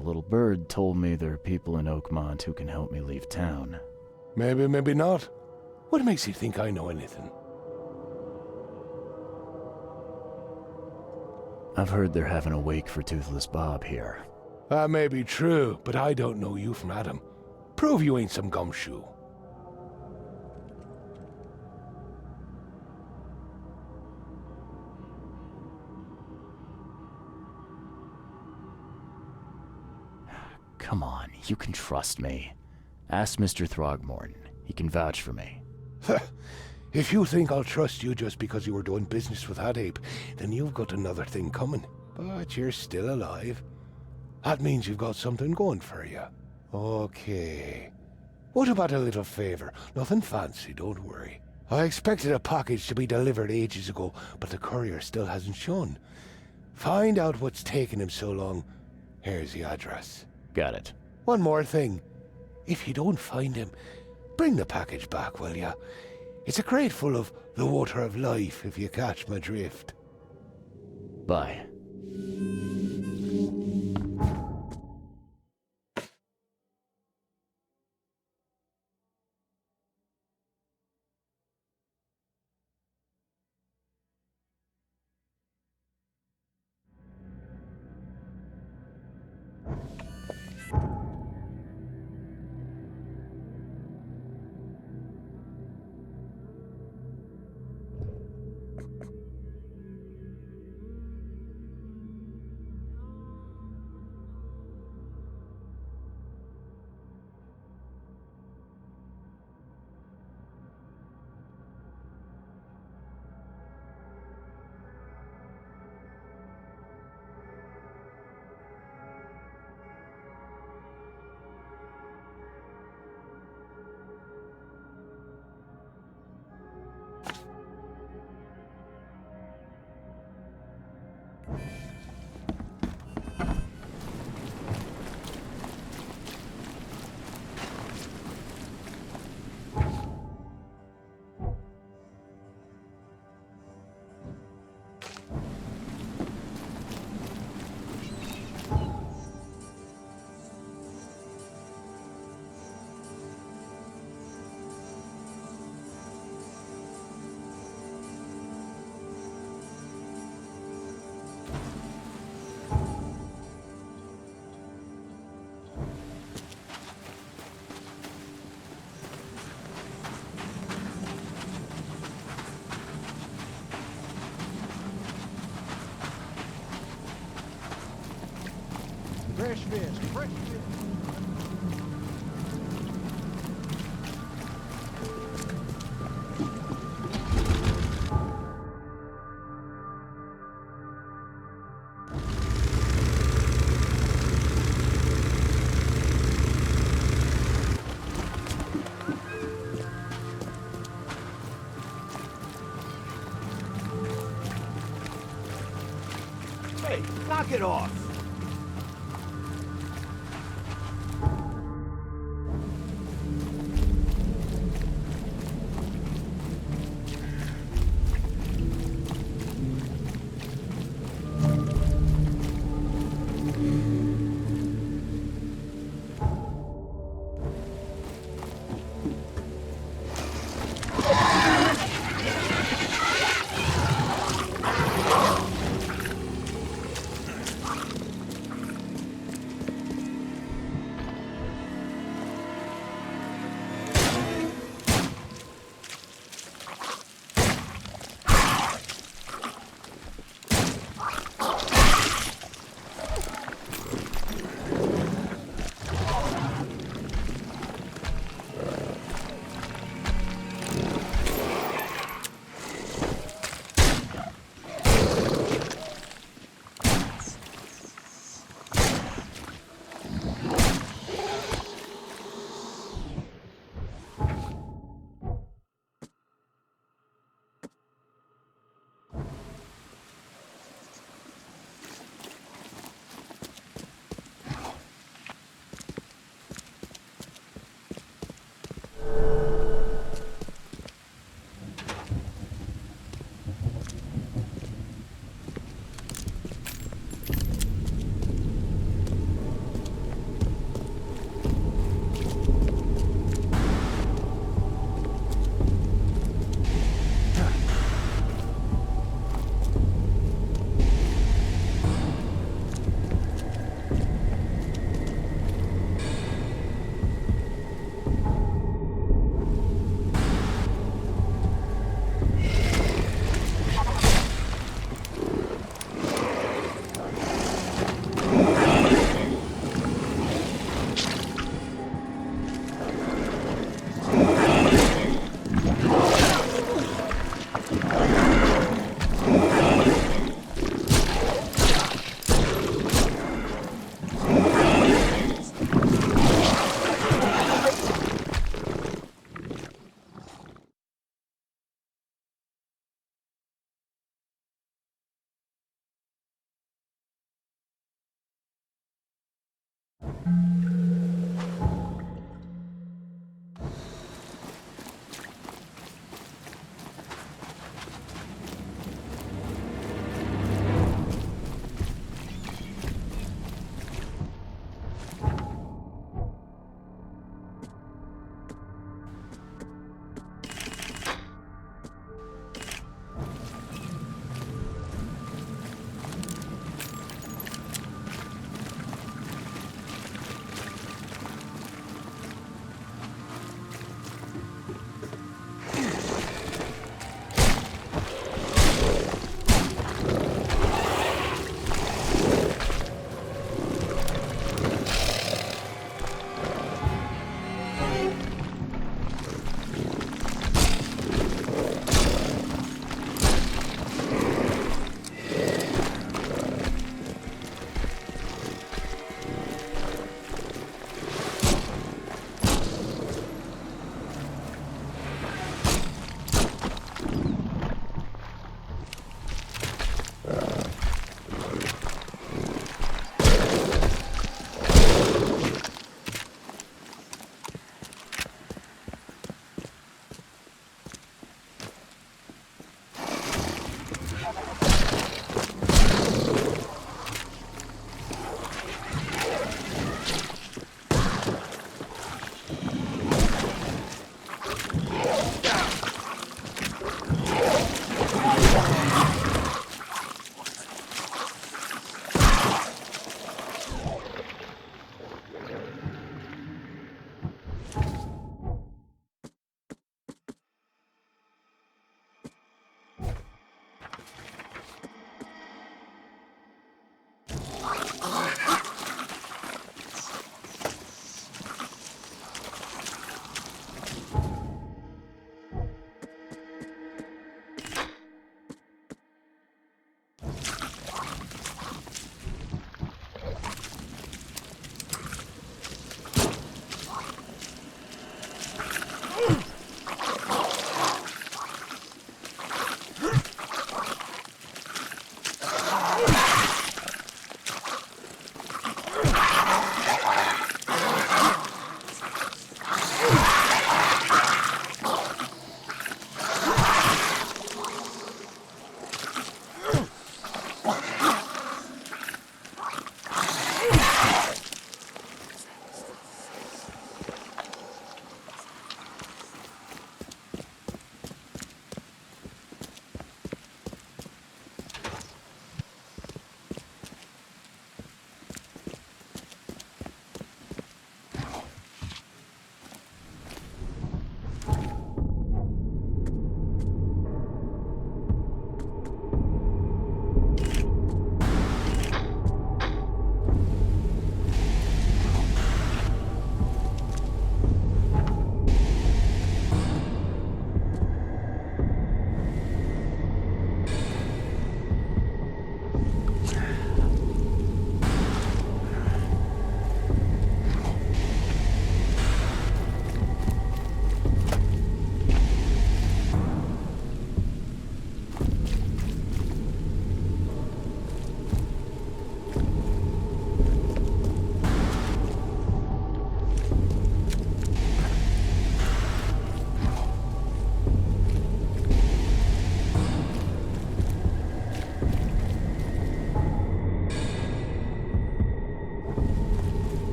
little bird told me there are people in Oakmont who can help me leave town. Maybe, maybe not. What makes you think I know anything? I've heard they're having a wake for Toothless Bob here. That may be true, but I don't know you from Adam. Prove you ain't some gumshoe. Come on, you can trust me. Ask Mr. Throgmorton. He can vouch for me. If you think I'll trust you just because you were doing business with that ape, then you've got another thing coming. But you're still alive. That means you've got something going for you. Okay. What about a little favor? Nothing fancy, don't worry. I expected a package to be delivered ages ago, but the courier still hasn't shown. Find out what's taking him so long. Here's the address. Got it. One more thing. If you don't find him, bring the package back, will ya? It's a crate full of the water of life, if you catch my drift. Bye. Fresh fish, fresh fish. Hey, knock it off!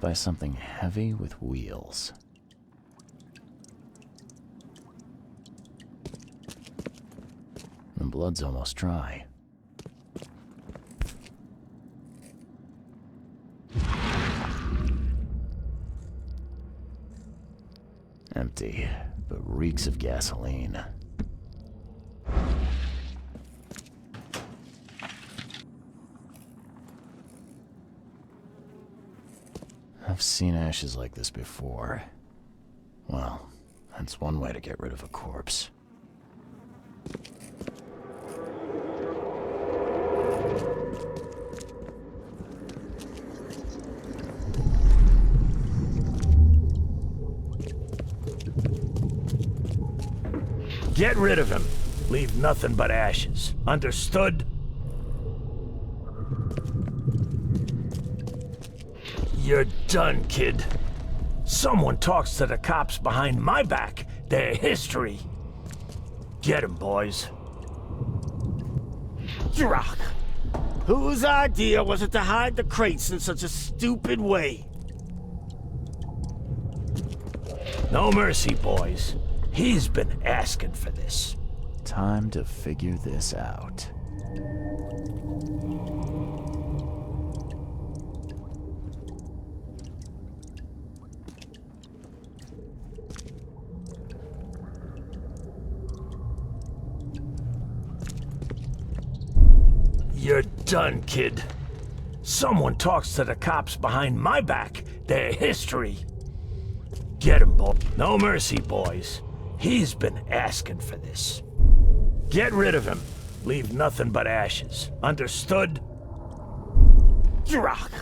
by something heavy with wheels. The blood's almost dry. Empty, but reeks of gasoline. I've seen ashes like this before. Well, that's one way to get rid of a corpse. Get rid of him. Leave nothing but ashes. Understood? You're done, kid. Someone talks to the cops behind my back. Their history. Get him, boys. Drock! Whose idea was it to hide the crates in such a stupid way? No mercy, boys. He's been asking for this. Time to figure this out. You're done, kid. Someone talks to the cops behind my back. Their history. Get him, boy. No mercy, boys. He's been asking for this. Get rid of him. Leave nothing but ashes. Understood? Drock!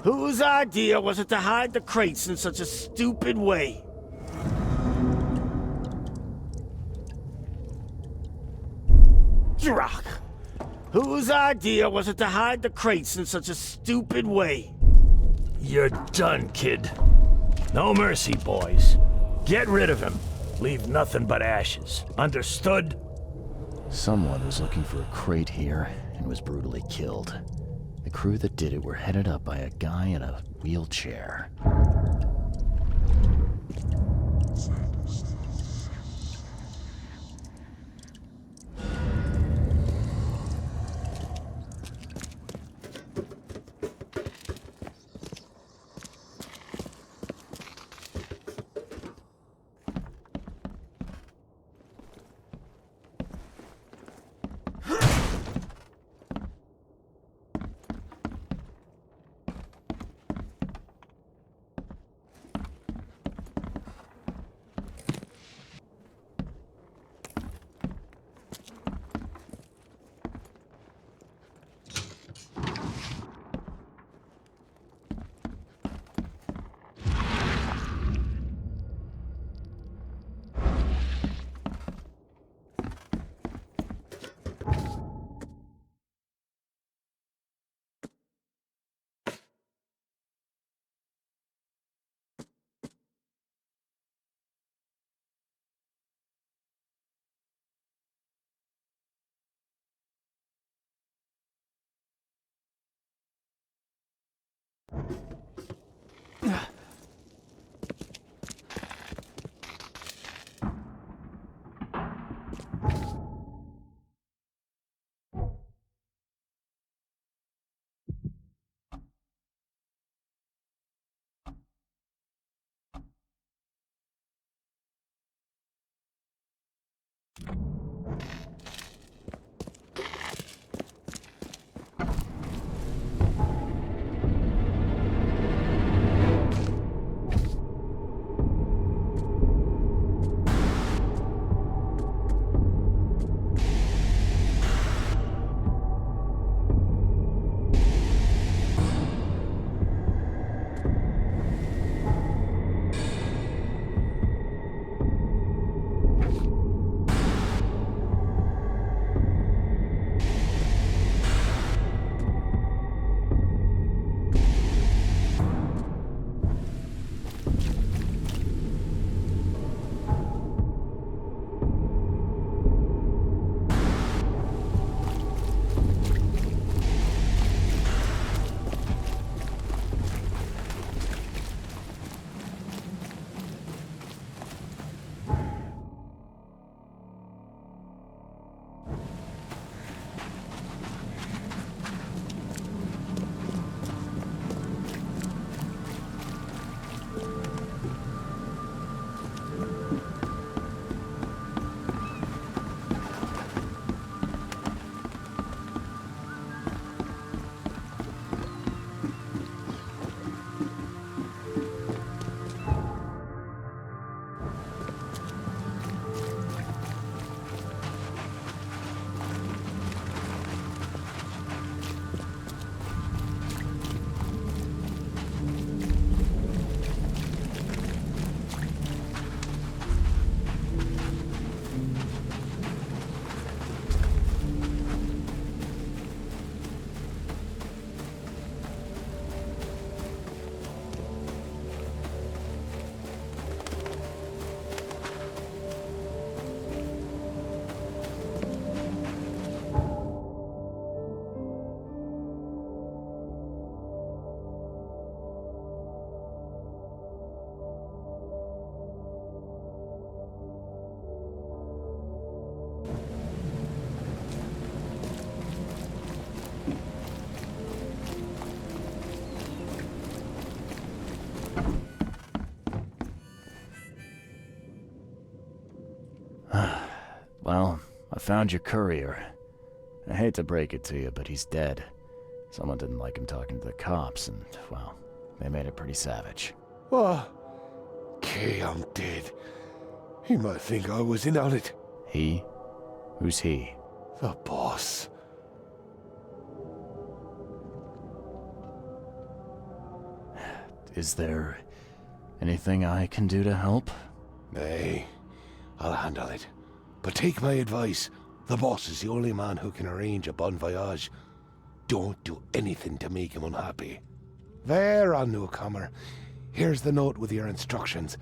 Whose idea was it to hide the crates in such a stupid way? Drock! Whose idea was it to hide the crates in such a stupid way? You're done, kid. No mercy, boys. Get rid of him. Leave nothing but ashes. Understood? Someone was looking for a crate here and was brutally killed. The crew that did it were headed up by a guy in a wheelchair. Well, I found your courier. I hate to break it to you, but he's dead. Someone didn't like him talking to the cops, and, well, they made it pretty savage. What? Okay, I'm dead. He might think I was in on it. He? Who's he? The boss. Is there anything I can do to help? Nay, I'll handle it. But take my advice. The boss is the only man who can arrange a bon voyage. Don't do anything to make him unhappy. There, on newcomer. Here's the note with your instructions.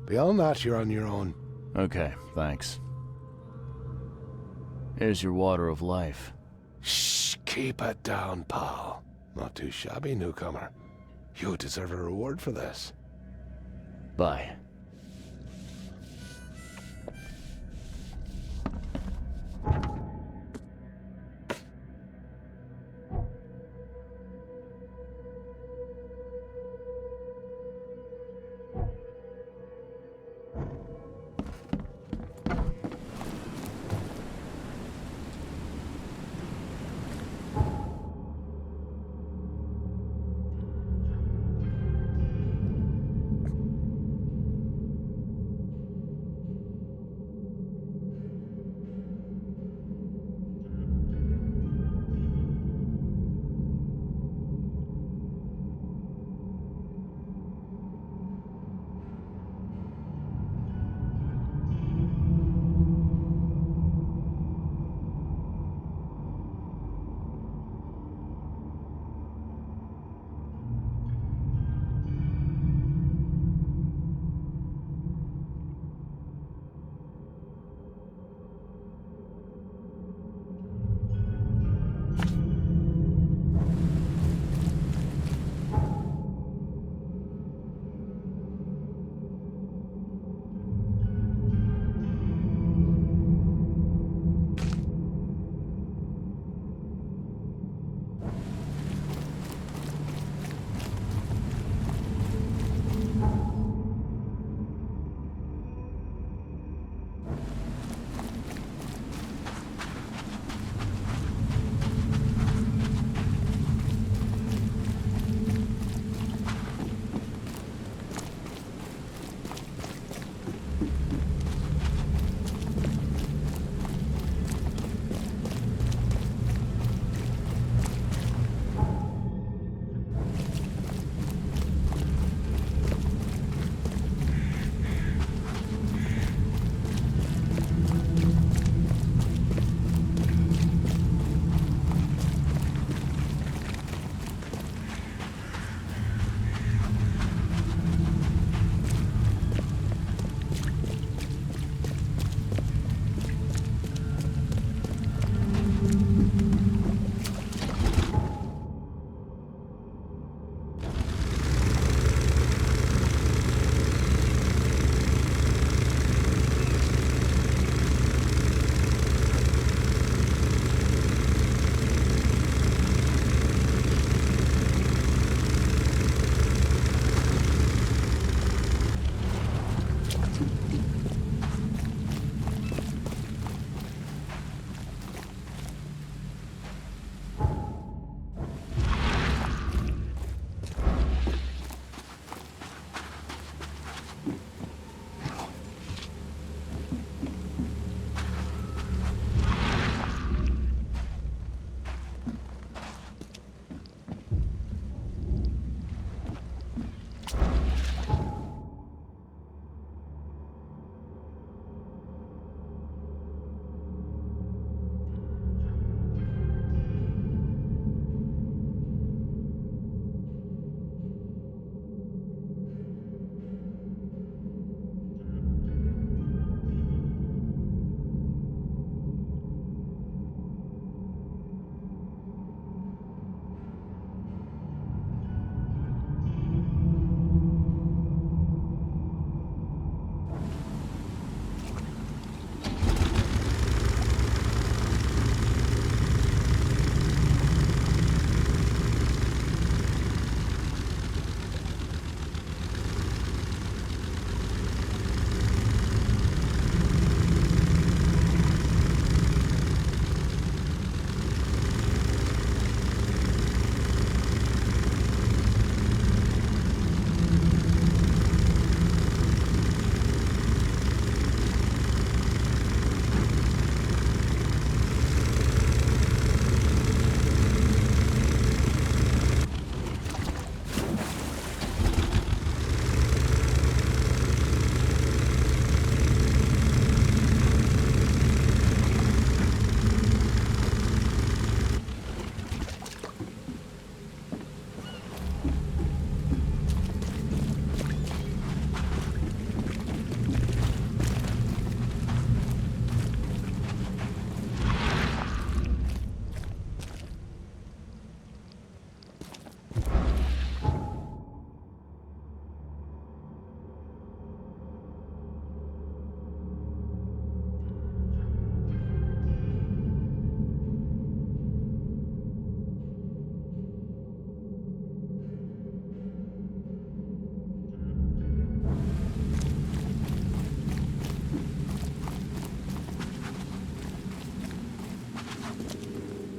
Beyond that, you're on your own. Okay, thanks. Here's your water of life. Shh, keep it down, pal. Not too shabby, newcomer. You deserve a reward for this. Bye.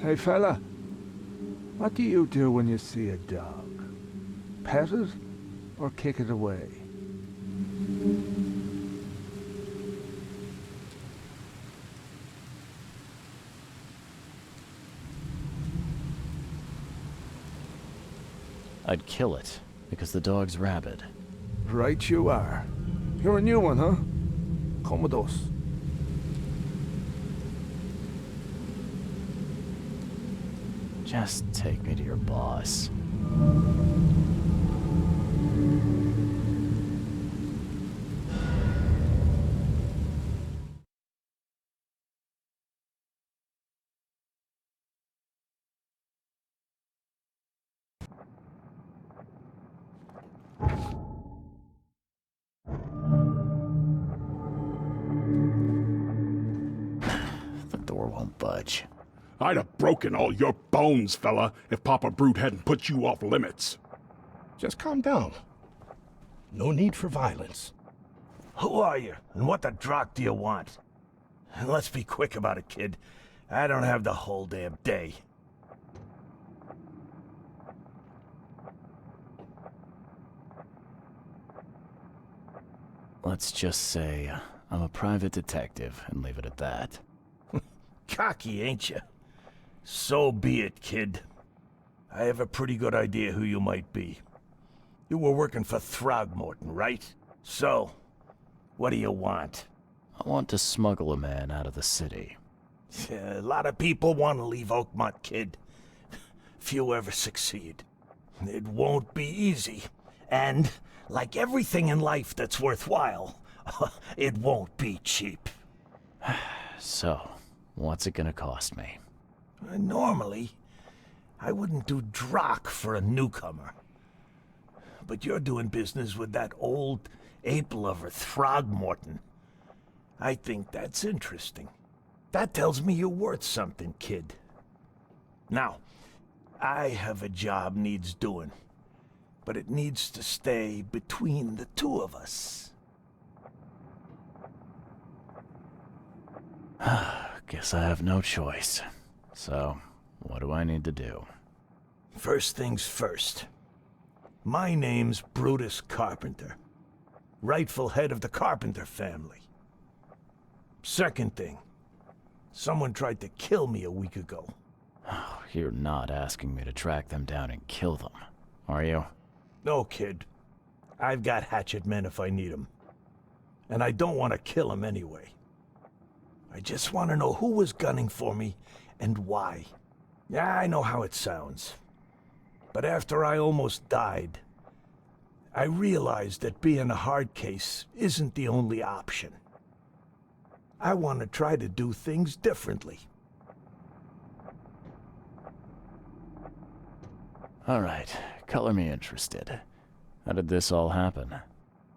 Hey fella, what do you do when you see a dog? Pet it or kick it away? I'd kill it, because the dog's rabid. Right you are. You're a new one, huh? Come with us. Just take me to your boss. The door won't budge. I'd have broken all your bones, fella, if Papa Brute hadn't put you off limits. Just calm down. No need for violence. Who are you, and what the drock do you want? And let's be quick about it, kid. I don't have the whole damn day. Let's just say I'm a private detective and leave it at that. Cocky, ain't you? So be it, kid. I have a pretty good idea who you might be. You were working for Throgmorton, right? So, what do you want? I want to smuggle a man out of the city. A lot of people want to leave Oakmont, kid. Few ever succeed. It won't be easy. And, like everything in life that's worthwhile, it won't be cheap. So, what's it gonna cost me? Normally, I wouldn't do drock for a newcomer. But you're doing business with that old ape-lover Throgmorton. I think that's interesting. That tells me you're worth something, kid. Now, I have a job needs doing, but it needs to stay between the two of us. Guess I have no choice. So, what do I need to do? First things first. My name's Brutus Carpenter, rightful head of the Carpenter family. Second thing, someone tried to kill me a week ago. You're not asking me to track them down and kill them, are you? No, kid. I've got hatchet men if I need them. And I don't want to kill them anyway. I just want to know who was gunning for me and why. Yeah, I know how it sounds. But after I almost died, I realized that being a hard case isn't the only option. I want to try to do things differently. Alright, color me interested. How did this all happen?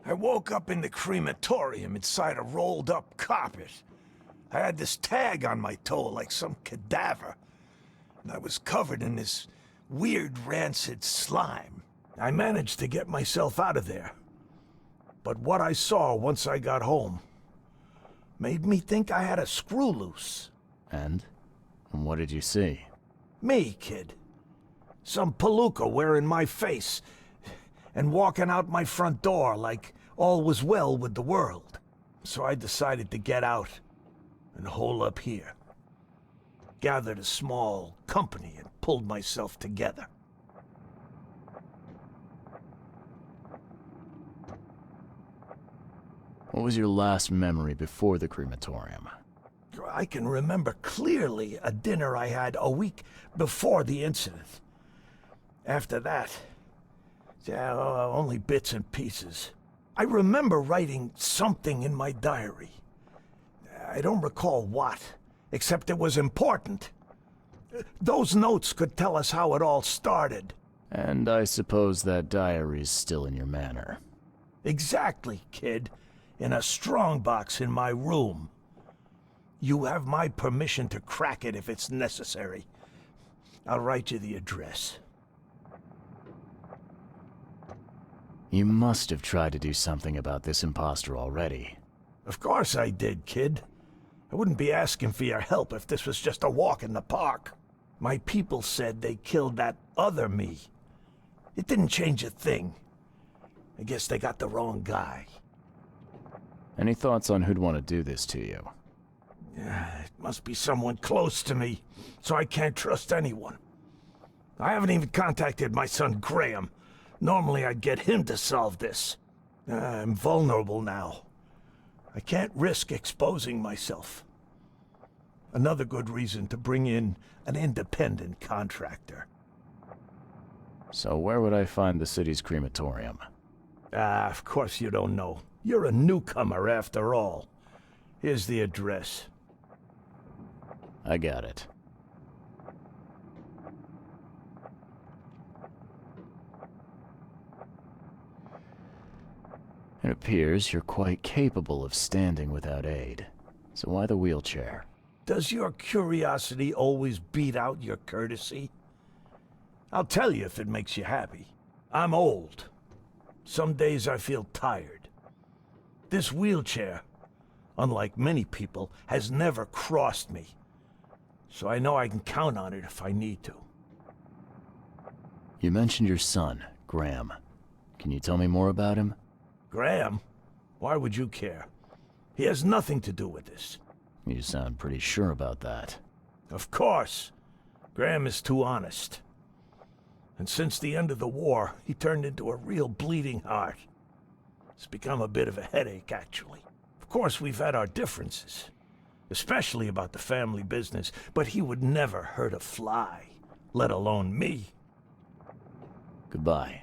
I woke up in the crematorium inside a rolled-up carpet. I had this tag on my toe like some cadaver, and I was covered in this weird rancid slime. I managed to get myself out of there. But what I saw once I got home made me think I had a screw loose. And? What did you see? Me, kid. Some palooka wearing my face and walking out my front door like all was well with the world. So I decided to get out and hole up here. Gathered a small company and pulled myself together. What was your last memory before the crematorium? I can remember clearly a dinner I had a week before the incident. After that, only bits and pieces. I remember writing something in my diary. I don't recall what, except it was important. Those notes could tell us how it all started. And I suppose that diary's still in your manor. Exactly, kid. In a strongbox in my room. You have my permission to crack it if it's necessary. I'll write you the address. You must have tried to do something about this imposter already. Of course I did, kid. I wouldn't be asking for your help if this was just a walk in the park. My people said they killed that other me. It didn't change a thing. I guess they got the wrong guy. Any thoughts on who'd want to do this to you? It must be someone close to me, so I can't trust anyone. I haven't even contacted my son Graham. Normally I'd get him to solve this. I'm vulnerable now. I can't risk exposing myself. Another good reason to bring in an independent contractor. So where would I find the city's crematorium? Of course you don't know. You're a newcomer after all. Here's the address. I got it. It appears you're quite capable of standing without aid. So why the wheelchair? Does your curiosity always beat out your courtesy? I'll tell you if it makes you happy. I'm old. Some days I feel tired. This wheelchair, unlike many people, has never crossed me. So I know I can count on it if I need to. You mentioned your son, Graham. Can you tell me more about him? Graham? Why would you care? He has nothing to do with this. You sound pretty sure about that. Of course. Graham is too honest. And since the end of the war, he turned into a real bleeding heart. It's become a bit of a headache, actually. Of course, we've had our differences, especially about the family business, but he would never hurt a fly, let alone me. Goodbye.